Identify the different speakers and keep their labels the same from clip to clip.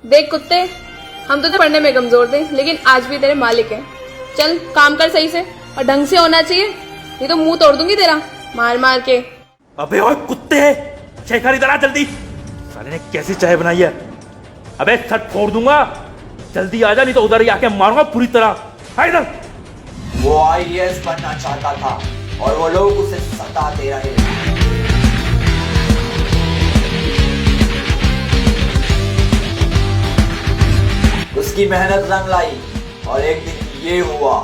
Speaker 1: देख कुत्ते, हम तो पढ़ने में कमजोर थे, लेकिन आज भी तेरे मालिक हैं। चल काम कर सही से, और ढंग से होना चाहिए, नहीं तो मुंह तोड़ दूंगी तेरा मार मार के।
Speaker 2: अबे ओए कुत्ते, शेखर इधर आ जल्दी। साले ने कैसी चाय बनाई है। अबे सट फोड़ दूंगा, जल्दी आ जा, नहीं तो उधर ही आके मारूंगा पूरी तरह। आ इधर।
Speaker 3: वो आईएएस बनना चाहता था और वो लोग उसे सताते रहे। उसकी मेहनत रंग लाई और एक दिन ये हुआ।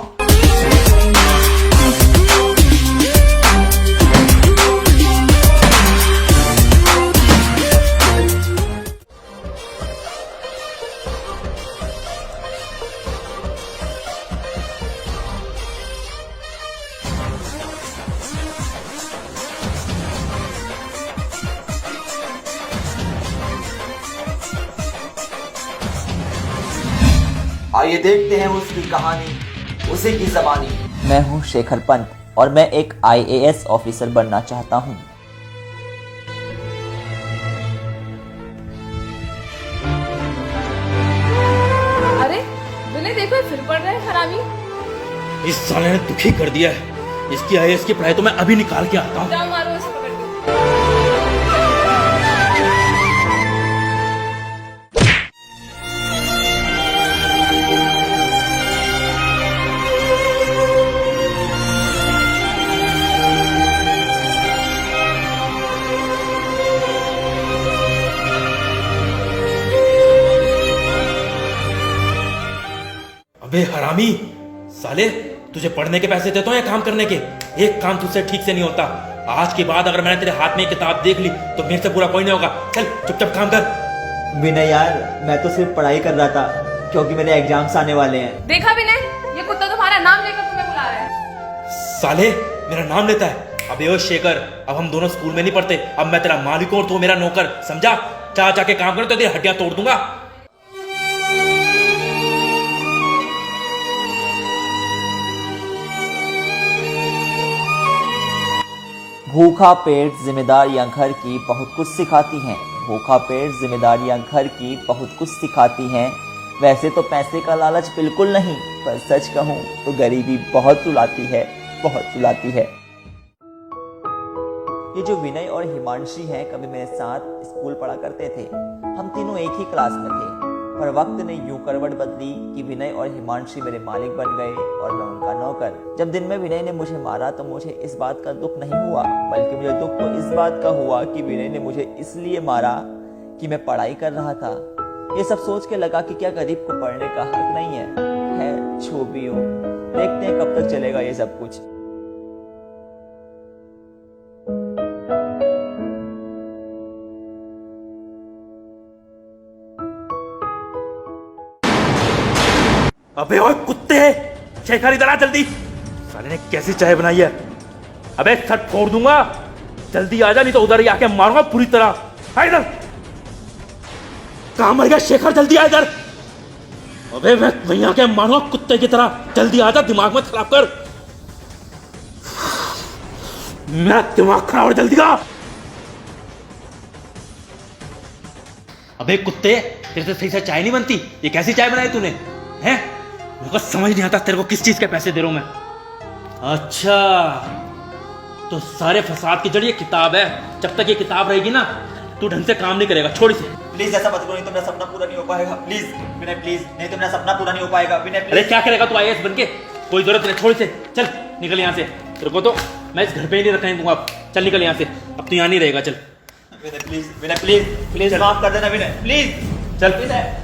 Speaker 3: आइए देखते हैं उसकी कहानी, उसी की ज़बानी। मैं हूं शेखर पंत और मैं एक आईएएस ऑफिसर बनना चाहता हूं।
Speaker 1: अरे विनय देखो, फिर पढ़ रहा है हरामी।
Speaker 2: इस साले ने दुखी कर दिया है। इसकी आईएएस की पढ़ाई तो मैं अभी निकाल के आता हूँ।
Speaker 1: जाओ मारो इसे पकड़ के।
Speaker 2: अबे हरामी साले, तुझे पढ़ने के पैसे देता हूँ या काम करने के? एक काम तुझसे ठीक से नहीं होता। आज के बाद अगर मैंने तेरे हाथ में एक किताब देख ली तो मेरे से पूरा कोई नहीं होगा। चल चुपचाप काम कर।
Speaker 3: विनय यार, मैं तो सिर्फ पढ़ाई कर रहा था क्योंकि मेरे एग्जाम्स आने वाले हैं।
Speaker 1: देखा विनय, ये कुत्ता तुम्हारा नाम लेकर तुम्हें बुला रहा है।
Speaker 2: साले मेरा नाम लेता है। अबे ओ शेखर, अब हम दोनों स्कूल में नहीं पढ़ते। अब मैं तेरा मालिक हूं और तू मेरा नौकर, समझा? जा जाके काम कर, तो तेरी हड्डियां तोड़ दूंगा।
Speaker 3: भूखा पेट जिम्मेदारियां घर की बहुत कुछ सिखाती हैं। भूखा पेट जिम्मेदारियां घर की बहुत कुछ सिखाती हैं। वैसे तो पैसे का लालच बिल्कुल नहीं, पर सच कहूँ तो गरीबी बहुत रुलाती है, बहुत रुलाती है। ये जो विनय और हिमांशी हैं, कभी मेरे साथ स्कूल पढ़ा करते थे। हम तीनों एक ही क्लास में थे, पर वक्त ने यूं करवट बदली कि विनय और हिमांशी मेरे मालिक बन गए और मैं उनका नौकर। जब दिन में विनय ने मुझे मारा तो मुझे इस बात का दुख नहीं हुआ, बल्कि मुझे दुख तो इस बात का हुआ कि विनय ने मुझे इसलिए मारा कि मैं पढ़ाई कर रहा था। ये सब सोच के लगा कि क्या गरीब को पढ़ने का हक नहीं है जो भी हो, देखते हैं कब तक चलेगा ये सब कुछ।
Speaker 2: अबे ओए कुत्ते, शेखर इधर आ जल्दी। साले ने कैसी चाय बनाई है। अबे सट फोड़ दूंगा, जल्दी आ जा, नहीं तो उधर ही आके मारूंगा पूरी तरह। आ इधर। कहां मर गया शेखर? जल्दी आ इधर। अबे मैं वहीं आके मारूंगा कुत्ते की तरह। जल्दी आ जा, दिमाग मत खराब कर। मेरा दिमाग खराब हो, जल्दी आ। अबे कुत्ते, तेरे से सही से चाय नहीं बनती। ये कैसी चाय बनाई तूने? हैं? मुझे समझ नहीं आता तेरे को किस चीज के पैसे दे रहा हूं मैं। अच्छा, तो सारे फसाद की जड़ ये किताब है। जब तक ये किताब रहेगी ना, तू ढंग से काम नहीं करेगा। छोड़ इसे।
Speaker 3: प्लीज ऐसा मत करो, नहीं तो मेरा सपना पूरा नहीं हो पाएगा। प्लीज विनय, प्लीज, नहीं तो मेरा सपना पूरा नहीं हो पाएगा। विनय
Speaker 2: अरे क्या करेगा तू आईएएस बनके? कोई जरूरत नहीं, छोड़ इसे। चल निकल यहाँ से। तेरे को तो मैं इस घर पे ही नहीं रखने दूंगा। चल निकल यहाँ से, अब तू यहाँ नहीं रहेगा। चल
Speaker 3: विनय प्लीज, विनय प्लीज, प्लीज माफ कर देना विनय, प्लीज।
Speaker 2: चल।
Speaker 3: विनय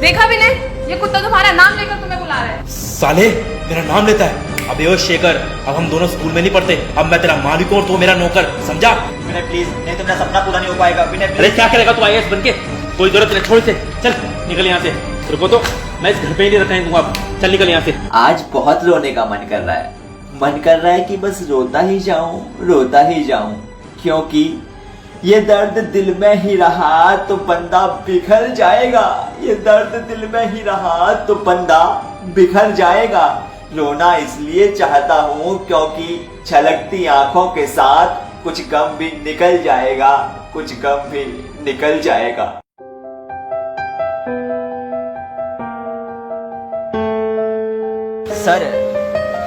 Speaker 1: देखा विनय, ये कुत्ता तुम्हारा नाम लेकर तुम्हें बुला रहा है।
Speaker 2: साले मेरा नाम लेता है। अबे ओ शेखर, अब हम दोनों स्कूल में नहीं पढ़ते। अब मैं तेरा मालिक हूं और तू मेरा नौकर, समझा?
Speaker 3: विनय प्लीज, नहीं तो मेरा सपना पूरा नहीं हो पाएगा। विनय
Speaker 2: अरे क्या करेगा तू आईएएस बनके? कोई जरूरत नहीं, छोड़ इसे। चल निकल यहाँ से। तेरे को तो मैं इस घर पे ही नहीं रहने दूंगा। चल निकल यहाँ से।
Speaker 3: आज बहुत रोने का मन कर रहा है। मन कर रहा है कि बस रोता ही जाऊं, क्योंकि ये दर्द दिल में ही रहा तो बंदा बिखर जाएगा। ये दर्द दिल में ही रहा तो बंदा बिखर जाएगा। रोना इसलिए चाहता हूँ क्योंकि छलकती आंखों के साथ कुछ गम भी निकल जाएगा, कुछ गम भी निकल जाएगा। सर,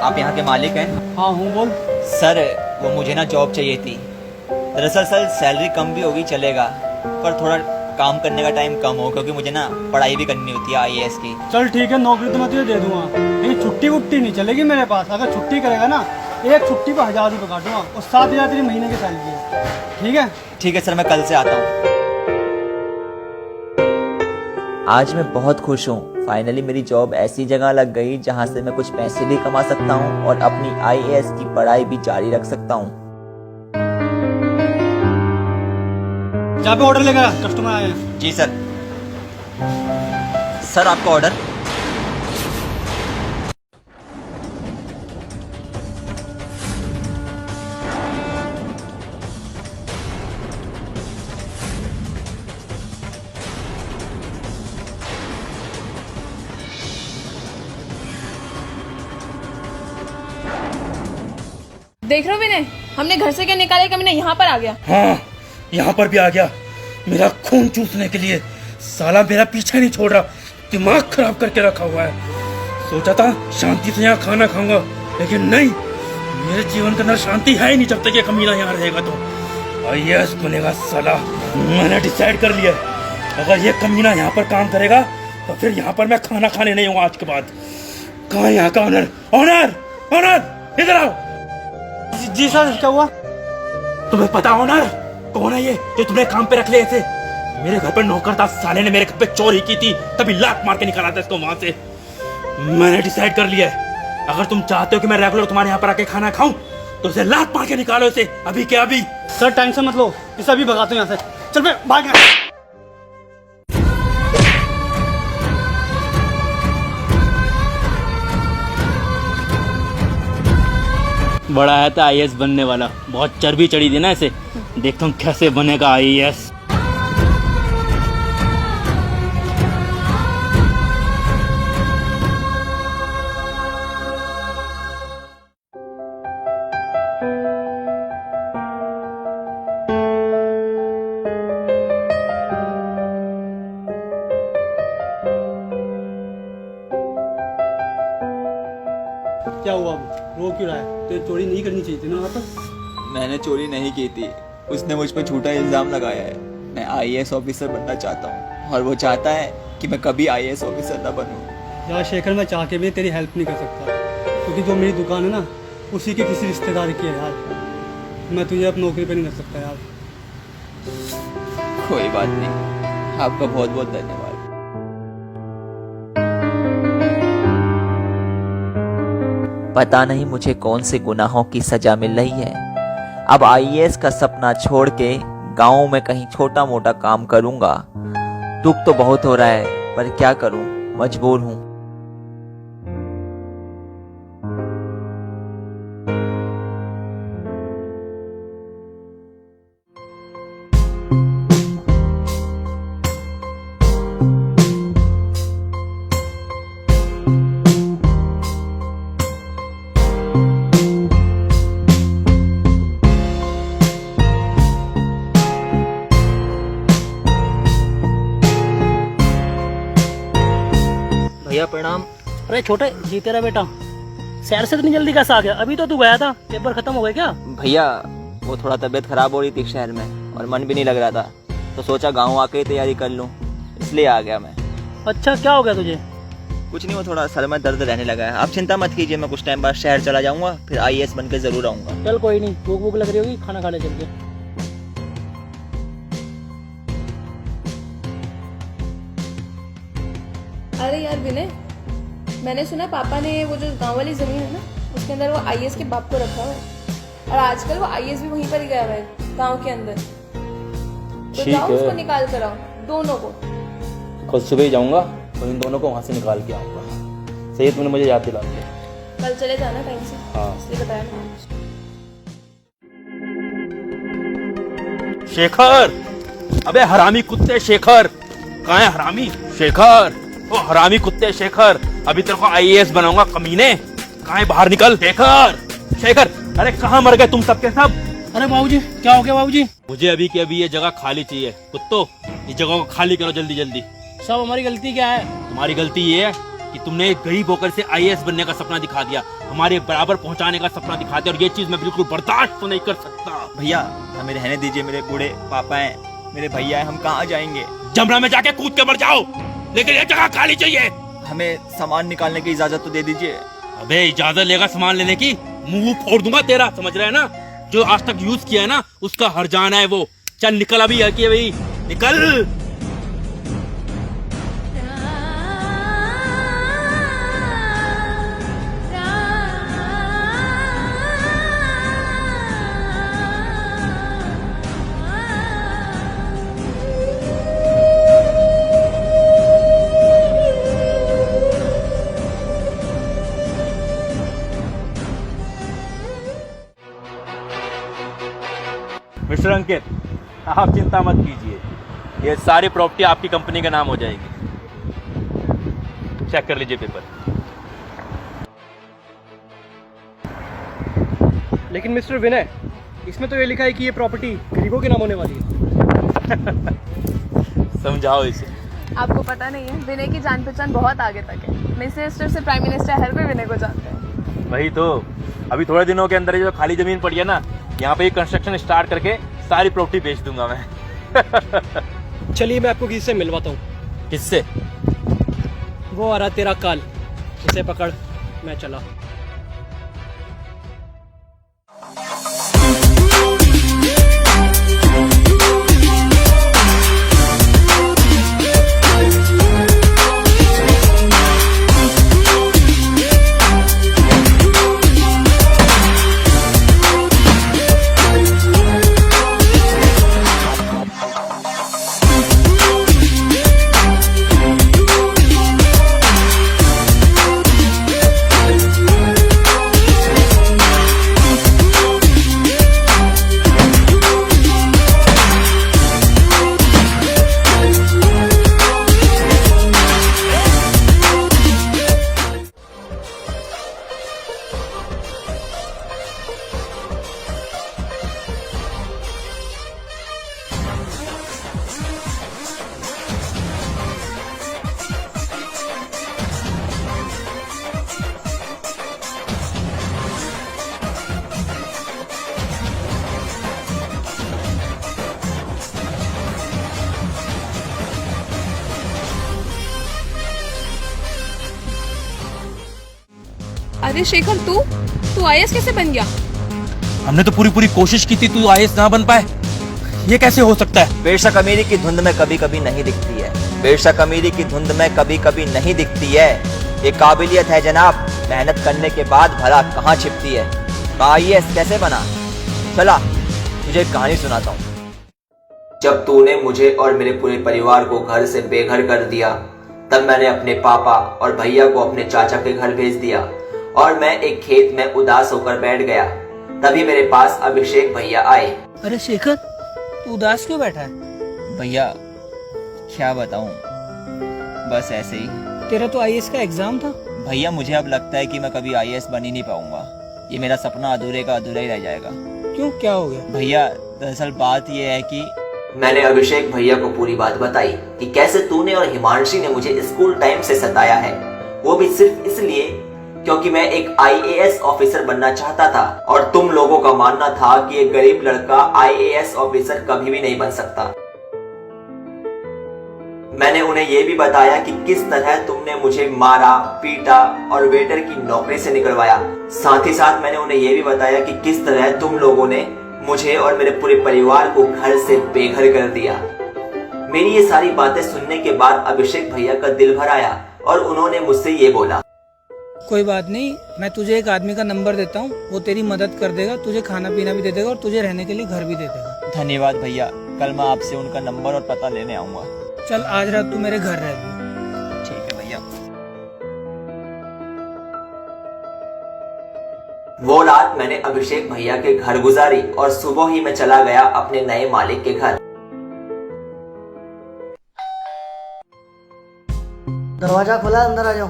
Speaker 3: आप यहाँ के मालिक हैं?
Speaker 4: हाँ हूँ, बोल।
Speaker 3: सर, वो मुझे ना जॉब चाहिए थी। दरअसल सर सैलरी कम भी होगी चलेगा, पर थोड़ा काम करने का टाइम कम हो, क्योंकि मुझे ना पढ़ाई भी करनी होती है IAS की।
Speaker 4: चल ठीक है, नौकरी तो मैं तुझे दे दूंगा, लेकिन छुट्टी वुट्टी नहीं चलेगी मेरे पास। अगर छुट्टी करेगा ना, एक छुट्टी पर 1000 रुपये काटूंगा और 7000 तेरी महीने की सैलरी है। ठीक है?
Speaker 3: ठीक है सर, मैं कल से आता हूँ। आज मैं बहुत खुश हूँ। फाइनली मेरी जॉब ऐसी जगह लग गई जहाँ से मैं कुछ पैसे भी कमा सकता हूँ और अपनी IAS की पढ़ाई भी जारी रख सकता हूँ।
Speaker 4: जहाँ पे ऑर्डर लेगा, कस्टमर आए हैं।
Speaker 3: जी सर। सर आपका ऑर्डर।
Speaker 1: देख रहे हो विनय, हमने घर से क्या निकाले कि मैंने यहाँ पर आ गया।
Speaker 2: हाँ, यहाँ पर भी आ गया मेरा खून चूसने के लिए। साला मेरा पीछा नहीं छोड़ रहा, दिमाग खराब करके रखा हुआ है। सोचा था शांति से यहाँ खाना खाऊंगा, लेकिन नहीं, मेरे जीवन के अंदर शांति है ही नहीं जब तक ये कमीना यहाँ रहेगा। तो IAS बनेगा साला। मैंने डिसाइड कर लिया, अगर ये कमीना यहाँ पर काम करेगा तो फिर यहाँ पर मैं खाना खाने नहीं हूँ आज के बाद। कहाँ यहाँ का ऑनर? ऑनर, ऑनर इधर आओ।
Speaker 4: जी सर, क्या हुआ?
Speaker 2: तुम्हें पता ऑनर कौन है ये जो तुम्हें काम पे रख ले? ऐसे मेरे घर पर नौकर था, साले ने मेरे घर पे चोरी की थी, तभी लात मार के निकाला था इसको वहां से। मैंने डिसाइड कर लिया है, अगर तुम चाहते हो कि मैं रेगुलर तुम्हारे यहाँ पर आके खाना खाऊं तो इसे लात मार के निकालो इसे, अभी के अभी।
Speaker 4: सर टेंशन मत लो, इसे अभी भगाता हूँ यहाँ से। चल मैं भाग गया।
Speaker 2: बड़ा है था IAS बनने वाला, बहुत चर्बी चढ़ी थी ना इसे। देखता हूँ कैसे बनेगा IAS।
Speaker 4: क्या हुआ अब? रो क्यों रहा है? तो चोरी नहीं करनी चाहिए थी ना वहाँ पर।
Speaker 3: मैंने चोरी नहीं की थी, उसने मुझ पर झूठा इल्जाम लगाया है। मैं IAS ऑफिसर बनना चाहता हूँ और वो चाहता है कि मैं कभी IAS ऑफिसर ना बनूँ।
Speaker 4: यार शेखर, मैं चाह के भी तेरी हेल्प नहीं कर सकता, क्योंकि जो मेरी दुकान है ना, उसी के किसी रिश्तेदार की है यार। मैं तुझे अब नौकरी पे नहीं कर सकता यार।
Speaker 3: कोई बात नहीं, आपका बहुत बहुत धन्यवाद। पता नहीं मुझे कौन से गुनाहों की सजा मिल रही है। अब IAS का सपना छोड़ के गाँव में कहीं छोटा मोटा काम करूंगा। दुख तो बहुत हो रहा है, पर क्या करूं, मजबूर हूं।
Speaker 5: भैया प्रणाम। अरे छोटे जी, तेरा बेटा शहर से इतनी जल्दी कैसे आ गया? अभी तो तू गया था, पेपर खत्म हो गए क्या?
Speaker 3: भैया वो थोड़ा तबीयत खराब हो रही थी शहर में और मन भी नहीं लग रहा था, तो सोचा गांव आके ही तैयारी कर लूं, इसलिए आ गया मैं।
Speaker 5: अच्छा, क्या हो गया तुझे?
Speaker 3: कुछ नहीं, वो थोड़ा सर में दर्द रहने लगा है। आप चिंता मत कीजिए, मैं कुछ टाइम बाद शहर चला जाऊंगा, फिर IAS बन के जरूर आऊंगा।
Speaker 5: चल कोई नहीं, भूख भूख लग रही होगी, खाना खा ले चल के।
Speaker 1: अरे यार विनय, मैंने सुना पापा ने वो जो गांव वाली जमीन है ना, उसके अंदर वो IAS के बाप को रखा हुआ है, और आजकल वो IAS भी वहीं पर ही गया हुआ है गांव के अंदर। तो जाओ उसको निकाल कर आओ, दोनों को।
Speaker 2: कल सुबह ही जाऊंगा, तो इन दोनों को वहाँ से निकाल के आऊँगा। सही है, तुमने मुझे याद दिला दिया।
Speaker 1: कल चले जाना टाइम से।
Speaker 2: हाँ।
Speaker 1: इसलिए बताया मैंने।
Speaker 2: शेखर, अबे हरामी कुत्ते शेखर, कहाँ है हरामी शेखर? ओ हरामी कुत्ते शेखर, अभी तेरे को आईएएस बनाऊंगा कमीने। कहाँ है, बाहर निकल शेखर। शेखर, अरे कहाँ मर गए तुम सबके सब?
Speaker 5: अरे बाबूजी, क्या हो गया बाबूजी?
Speaker 2: मुझे अभी के अभी ये जगह खाली चाहिए। कुत्तो, इस जगह को खाली करो जल्दी जल्दी।
Speaker 5: सब हमारी गलती क्या है?
Speaker 2: तुम्हारी गलती ये है कि तुमने एक गरीब होकर से आईएएस बनने का सपना दिखा दिया, हमारे बराबर पहुंचाने का सपना दिखा दिया, और ये चीज मैं बिल्कुल बर्दाश्त तो नहीं कर सकता।
Speaker 3: भैया हमें रहने दीजिए, मेरे बूढ़े पापा हैं, मेरे भैया हैं, हम कहाँ जाएंगे?
Speaker 2: जमरा में जाके कूद के मर जाओ, लेकिन ये जगह खाली चाहिए।
Speaker 3: हमें सामान निकालने की इजाजत तो दे दीजिए।
Speaker 2: अबे इजाजत लेगा सामान लेने की, मुंह फोड़ दूंगा तेरा, समझ रहा है ना? जो आज तक यूज किया है ना, उसका हर जाना है वो। चल निकल अभी, है कि भाई निकल। मिस्टर अंकित, आप चिंता मत कीजिए, ये सारी प्रॉपर्टी आपकी कंपनी का नाम हो जाएगी। चेक कर लीजिए पेपर।
Speaker 4: लेकिन मिस्टर विनय, इसमें तो ये लिखा है कि ये प्रॉपर्टी गरीबों के नाम होने वाली है।
Speaker 2: समझाओ इसे।
Speaker 1: आपको पता नहीं है, विनय की जान पहचान बहुत आगे तक है। मिनिस्टर से प्राइम मिनिस्टर हर कोई विनय को जानते हैं।
Speaker 2: वही तो, अभी थोड़े दिनों के अंदर ये जो खाली जमीन पड़ी है ना, यहाँ पे कंस्ट्रक्शन स्टार्ट करके सारी प्रॉपर्टी बेच दूंगा मैं।
Speaker 4: चलिए मैं आपको किसी से मिलवाता हूँ।
Speaker 2: किससे?
Speaker 4: वो आ रहा तेरा काल, इसे पकड़, मैं चला।
Speaker 1: अरे शेखर, तू आईएएस कैसे बन गया?
Speaker 2: हमने तो पूरी पूरी कोशिश की थी, तू आईएएस ना बन पाए। ये कैसे हो सकता है?
Speaker 3: बेशक अमीरी की धुंध में कभी कभी नहीं दिखती है, बेशक अमीरी की धुंध में कभी कभी नहीं दिखती है। ये काबिलियत है जनाब, मेहनत करने के बाद भला कहाँ छिपती है। आईएएस कैसे बना? चला तुझे एक कहानी सुनाता हूँ। जब तूने मुझे और मेरे पूरे परिवार को घर से बेघर कर दिया, तब मैंने अपने पापा और भैया को अपने चाचा के घर भेज दिया और मैं एक खेत में उदास होकर बैठ गया। तभी मेरे पास अभिषेक भैया आए।
Speaker 5: अरे शेखर, तू उदास क्यों बैठा है?
Speaker 3: भैया क्या बताऊं, बस ऐसे ही।
Speaker 5: तेरा तो आईएएस का एग्जाम था।
Speaker 3: भैया मुझे अब लगता है कि मैं कभी आईएएस बन ही नहीं पाऊंगा। ये मेरा सपना अधूरे का अधूरा ही रह जाएगा।
Speaker 5: क्यों, क्या हो गया?
Speaker 3: भैया दरअसल बात ये है कि मैंने अभिषेक भैया को पूरी बात बताई कि कैसे तूने और हिमांशी ने मुझे स्कूल टाइम से सताया है, वो भी सिर्फ इसलिए क्योंकि मैं एक आईएएस ऑफिसर बनना चाहता था और तुम लोगों का मानना था कि एक गरीब लड़का आईएएस ऑफिसर कभी भी नहीं बन सकता। मैंने उन्हें यह भी बताया कि किस तरह तुमने मुझे मारा, पीटा और वेटर की नौकरी से निकलवाया। साथ ही साथ मैंने उन्हें यह भी बताया कि किस तरह तुम लोगों ने मुझे और मेरे पूरे परिवार को घर से बेघर कर दिया। मेरी ये सारी बातें सुनने के बाद अभिषेक भैया का दिल भर आया और उन्होंने मुझसे ये बोला,
Speaker 5: कोई बात नहीं, मैं तुझे एक आदमी का नंबर देता हूँ, वो तेरी मदद कर देगा, तुझे खाना पीना भी दे देगा और तुझे रहने के लिए घर भी दे देगा।
Speaker 3: धन्यवाद भैया, कल मैं आपसे उनका नंबर और पता लेने आऊंगा।
Speaker 5: चल आज रात तू मेरे घर रह।
Speaker 3: ठीक है। वो रात मैंने अभिषेक भैया के घर गुजारी और सुबह ही मैं चला गया अपने नए मालिक के घर।
Speaker 6: दरवाजा खुला है, अंदर आ जाओ।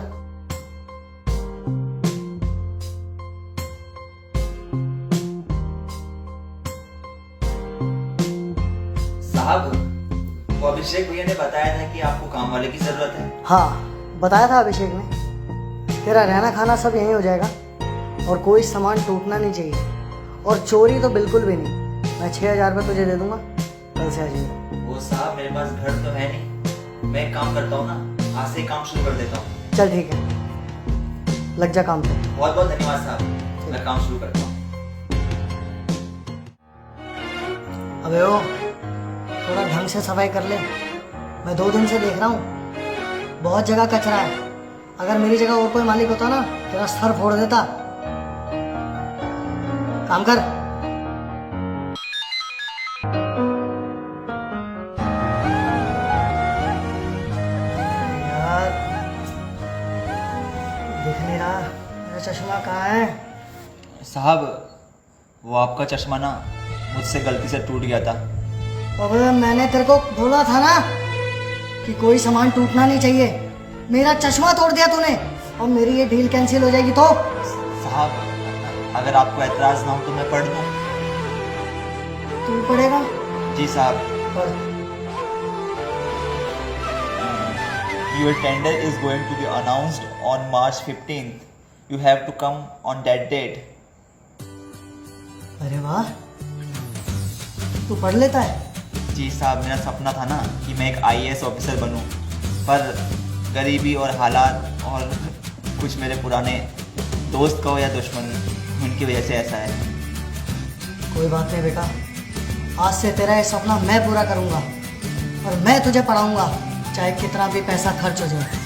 Speaker 3: साहब, वो अभिषेक भैया ने बताया था कि आपको काम वाले की जरूरत है।
Speaker 6: हाँ, बताया था अभिषेक ने। तेरा रहना खाना सब यहीं हो जाएगा और कोई सामान टूटना नहीं चाहिए और चोरी तो बिल्कुल भी नहीं। मैं 6,000 रुपये तुझे दे दूंगा, कल से आ जाइए।
Speaker 3: वो साहब, मेरे पास घर तो है नहीं, मैं एक काम करता हूँ ना, आज से ही काम शुरू कर देता हूँ।
Speaker 6: चल ठीक है, लग जा काम पे।
Speaker 3: बहुत बहुत धन्यवाद साहब, मैं काम शुरू करता हूँ।
Speaker 6: अबे ओ, थोड़ा ढंग से सफाई कर ले। मैं 2 दिन से देख रहा हूँ बहुत जगह कचरा है। अगर मेरी जगह और कोई मालिक होता ना, तेरा सर फोड़ देता। काम कर। यार, दिख नहीं रहा, मेरा चश्मा कहाँ है?
Speaker 3: साहब, वो आपका चश्मा ना मुझसे गलती से टूट गया था।
Speaker 6: अबे मैंने तेरे को बोला था ना कि कोई सामान टूटना नहीं चाहिए। मेरा चश्मा तोड़ दिया तूने और मेरी ये डील कैंसिल हो जाएगी तो।
Speaker 3: साहब, अगर आपको एतराज ना हो तो मैं पढ़ दूं।
Speaker 6: तू पढ़ेगा?
Speaker 3: जी साहब।
Speaker 6: पढ़।
Speaker 3: Your tender is going to be announced on March 15th. You have to come on that date.
Speaker 6: अरे वाह, तू पढ़ लेता है?
Speaker 3: जी साहब, मेरा सपना था ना कि मैं एक IAS ऑफिसर बनूं, पर गरीबी और हालात और कुछ मेरे पुराने दोस्त कहो या दुश्मन, उनकी वजह से ऐसा है।
Speaker 6: कोई बात नहीं बेटा, आज से तेरा ये सपना मैं पूरा करूंगा और मैं तुझे पढ़ाऊंगा, चाहे कितना भी पैसा खर्च हो जाए।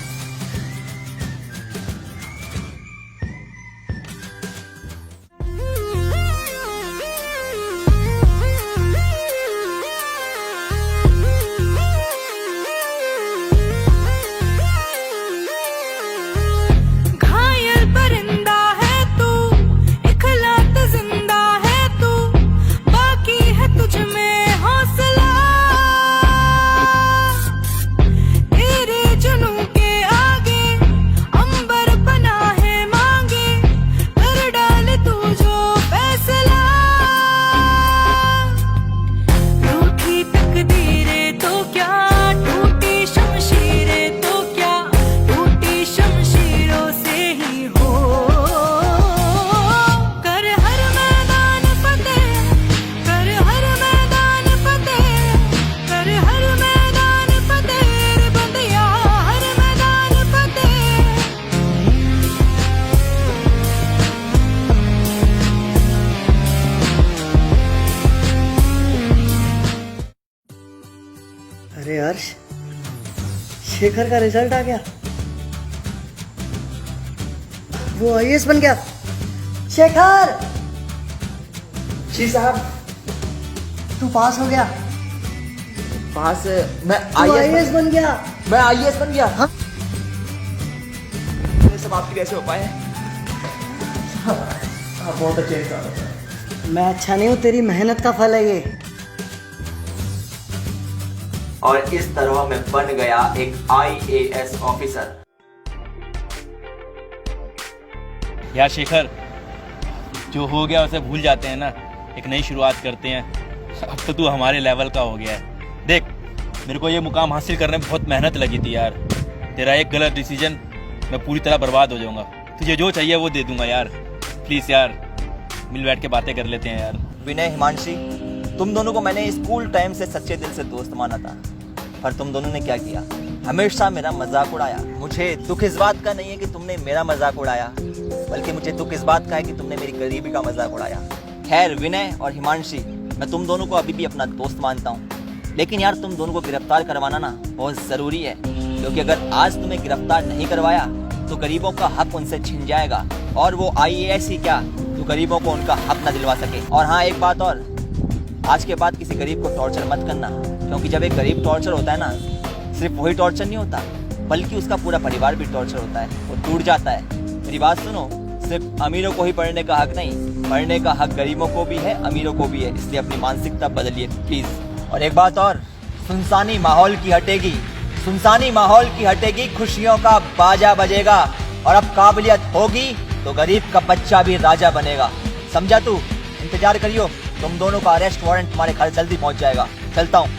Speaker 6: अरे हर्ष, शेखर का रिजल्ट आ गया, वो IAS बन गया। शेखर!
Speaker 3: जी साहब।
Speaker 6: तू पास हो गया।
Speaker 3: पास? मैं
Speaker 6: तू IAS बन गया।
Speaker 3: मैं IAS बन गया।
Speaker 6: हाँ?
Speaker 3: ये सब आपकी वजह से हो पाए। बहुत अच्छे इंसान।
Speaker 6: मैं अच्छा नहीं हूँ, तेरी मेहनत का फल है ये।
Speaker 3: और इस तरह मैं बन गया एक IAS ऑफिसर।
Speaker 2: यार शेखर, जो हो गया उसे भूल जाते हैं ना, एक नई शुरुआत करते हैं। अब तो तू हमारे लेवल का हो गया है। देख, मेरे को ये मुकाम हासिल करने में बहुत मेहनत लगी थी यार। तेरा एक गलत डिसीजन, मैं पूरी तरह बर्बाद हो जाऊंगा। तुझे जो चाहिए वो दे दूंगा यार। प्लीज़ यार, मिल बैठ के बातें कर लेते हैं यार।
Speaker 3: विनय, हिमांशी, तुम दोनों को मैंने स्कूल टाइम से सच्चे दिल से दोस्त माना था, पर तुम दोनों ने क्या किया? हमेशा मेरा मजाक उड़ाया। मुझे दुख इस बात का नहीं है कि तुमने मेरा मजाक उड़ाया, बल्कि मुझे दुख इस बात का है कि तुमने मेरी गरीबी का मजाक उड़ाया। खैर विनय और हिमांशी, मैं तुम दोनों को अभी भी अपना दोस्त मानता हूँ, लेकिन यार तुम दोनों को गिरफ्तार करवाना ना बहुत ज़रूरी है, क्योंकि अगर आज तुम्हें गिरफ्तार नहीं करवाया तो गरीबों का हक उनसे छिन जाएगा, और वो IAS ही क्या, तो गरीबों को उनका हक ना दिलवा सके। और हाँ, एक बात और, आज के बाद किसी गरीब को टॉर्चर मत करना, क्योंकि जब एक गरीब टॉर्चर होता है ना, सिर्फ वही टॉर्चर नहीं होता, बल्कि उसका पूरा परिवार भी टॉर्चर होता है, वो टूट जाता है। मेरी बात सुनो, सिर्फ अमीरों को ही पढ़ने का हक नहीं, पढ़ने का हक गरीबों को भी है, अमीरों को भी है। इसलिए अपनी मानसिकता बदलिए प्लीज। और एक बात और, सुनसानी माहौल की हटेगी, सुनसानी माहौल की हटेगी, खुशियों का बाजा बजेगा। और अब काबिलियत होगी तो गरीब का बच्चा भी राजा बनेगा। समझा तू? इंतजार करियो, तुम दोनों का अरेस्ट वारंट तुम्हारे घर जल्दी पहुंच जाएगा। चलता हूँ।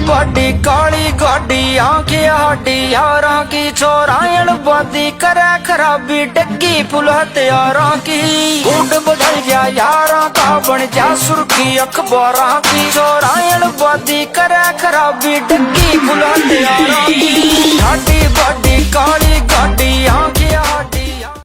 Speaker 7: बड़ी काली गाड़ी आंखें हाडी यारा की, चोरायण बादी करे खराबी, डग्गी पुल हथियारा की। गुड बदल गया यारा का, बन जा सुर्खी अखबारा की। चोरायण बादी करे खराबी, डग्गी पुल हथियारा की। बड़ी काली